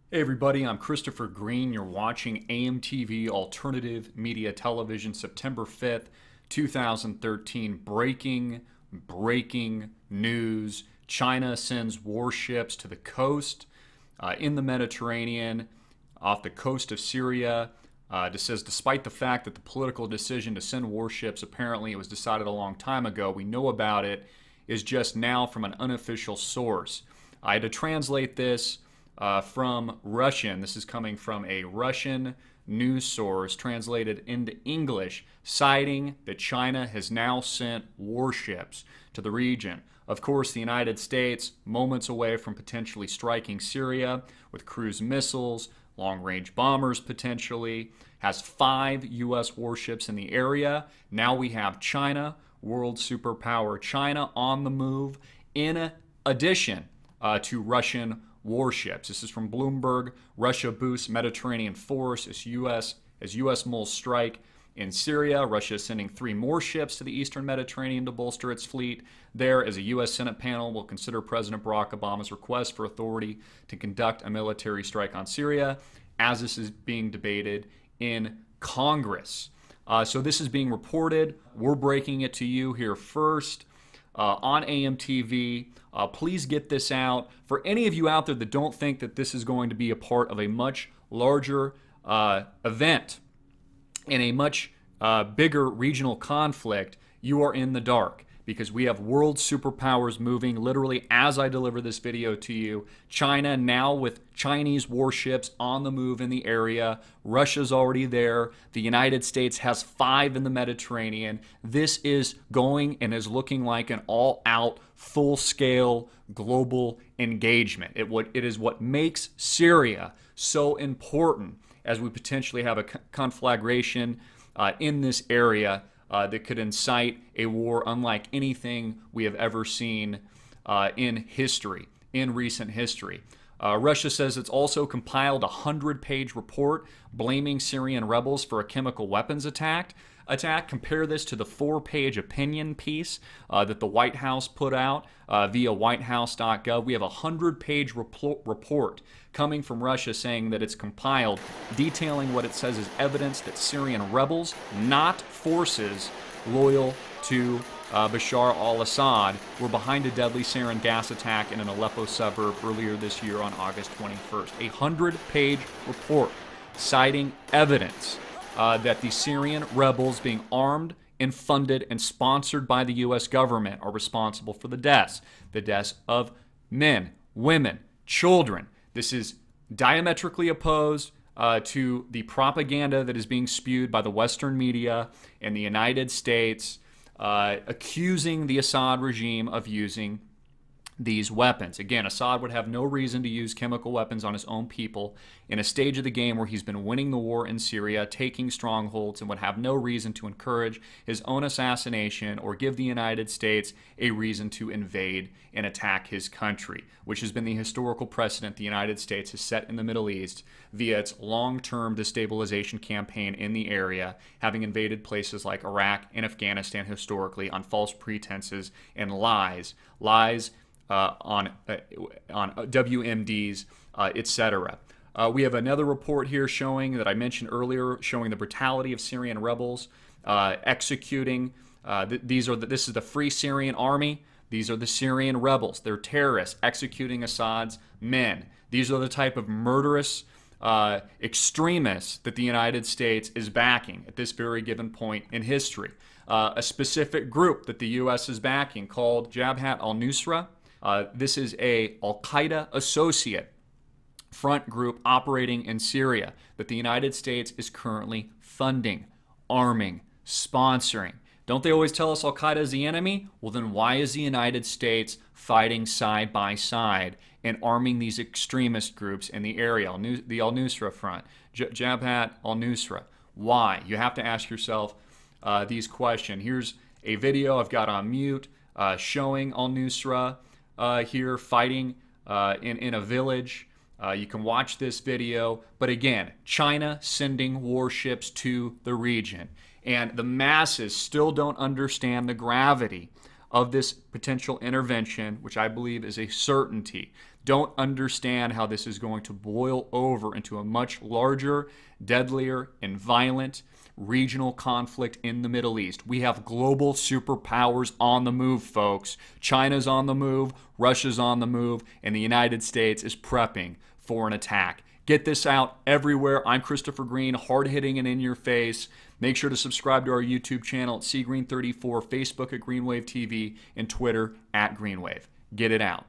Hey everybody, I'm Christopher Green. You're watching AMTV Alternative Media Television, September 5th, 2013. Breaking news. China sends warships to the coast in the Mediterranean, off the coast of Syria. It says, despite the fact that the political decision to send warships, apparently it was decided a long time ago, we know about it, is just now from an unofficial source. I had to translate this from Russian. This is coming from a Russian news source translated into English, citing that China has now sent warships to the region. Of course, the United States, moments away from potentially striking Syria with cruise missiles, long-range bombers potentially, has 5 U.S. warships in the area. Now we have China, world superpower China, on the move, in addition to Russian warships. This is from Bloomberg. Russia boosts Mediterranean force as U.S. moles strike in Syria. Russia is sending 3 more ships to the eastern Mediterranean to bolster its fleet there, as a U.S. Senate panel will consider President Barack Obama's request for authority to conduct a military strike on Syria, as this is being debated in Congress. So this is being reported. We're breaking it to you here first on AMTV. Please get this out. For any of you out there that don't think that this is going to be a part of a much larger event in a much bigger regional conflict, you are in the dark, because we have world superpowers moving literally as I deliver this video to you. China now with Chinese warships on the move in the area. Russia's already there. The United States has 5 in the Mediterranean. This is going and is looking like an all-out, full-scale global engagement. It is what makes Syria so important, as we potentially have a conflagration in this area that could incite a war unlike anything we have ever seen in recent history. Russia says it's also compiled a 100-page report blaming Syrian rebels for a chemical weapons attack. Compare this to the 4-page opinion piece that the White House put out via whitehouse.gov. We have a 100-page report coming from Russia saying that it's compiled, detailing what it says is evidence that Syrian rebels, not forces loyal to Bashar al-Assad, were behind a deadly sarin gas attack in an Aleppo suburb earlier this year on August 21st. A 100-page report citing evidence that the Syrian rebels, being armed and funded and sponsored by the U.S. government, are responsible for the deaths of men, women, children. This is diametrically opposed to the propaganda that is being spewed by the Western media and the United States, accusing the Assad regime of using these weapons. Again, Assad would have no reason to use chemical weapons on his own people in a stage of the game where he's been winning the war in Syria, taking strongholds, and would have no reason to encourage his own assassination or give the United States a reason to invade and attack his country, which has been the historical precedent the United States has set in the Middle East via its long-term destabilization campaign in the area, having invaded places like Iraq and Afghanistan historically on false pretenses and lies on WMDs, etc. We have another report here showing, that I mentioned earlier, showing the brutality of Syrian rebels executing. This is the Free Syrian Army. These are the Syrian rebels. They're terrorists executing Assad's men. These are the type of murderous extremists that the United States is backing at this very given point in history. A specific group that the U.S. is backing called Jabhat al-Nusra. This is a al-Qaeda associate front group operating in Syria that the United States is currently funding, arming, sponsoring. Don't they always tell us al-Qaeda is the enemy? Well, then why is the United States fighting side by side and arming these extremist groups in the area, the al-Nusra front, Jabhat al-Nusra? Why? You have to ask yourself these questions. Here's a video I've got on mute showing al-Nusra here fighting in a village. You can watch this video. But again, China sending warships to the region. And the masses still don't understand the gravity of this potential intervention, which I believe is a certainty. don't understand how this is going to boil over into a much larger, deadlier, and violent regional conflict in the Middle East. We have global superpowers on the move, folks. China's on the move, Russia's on the move, and the United States is prepping for an attack. Get this out everywhere. I'm Christopher Green, hard-hitting and in your face. Make sure to subscribe to our YouTube channel at cgreen34, Facebook at Greenwave TV, and Twitter at Greenwave. Get it out.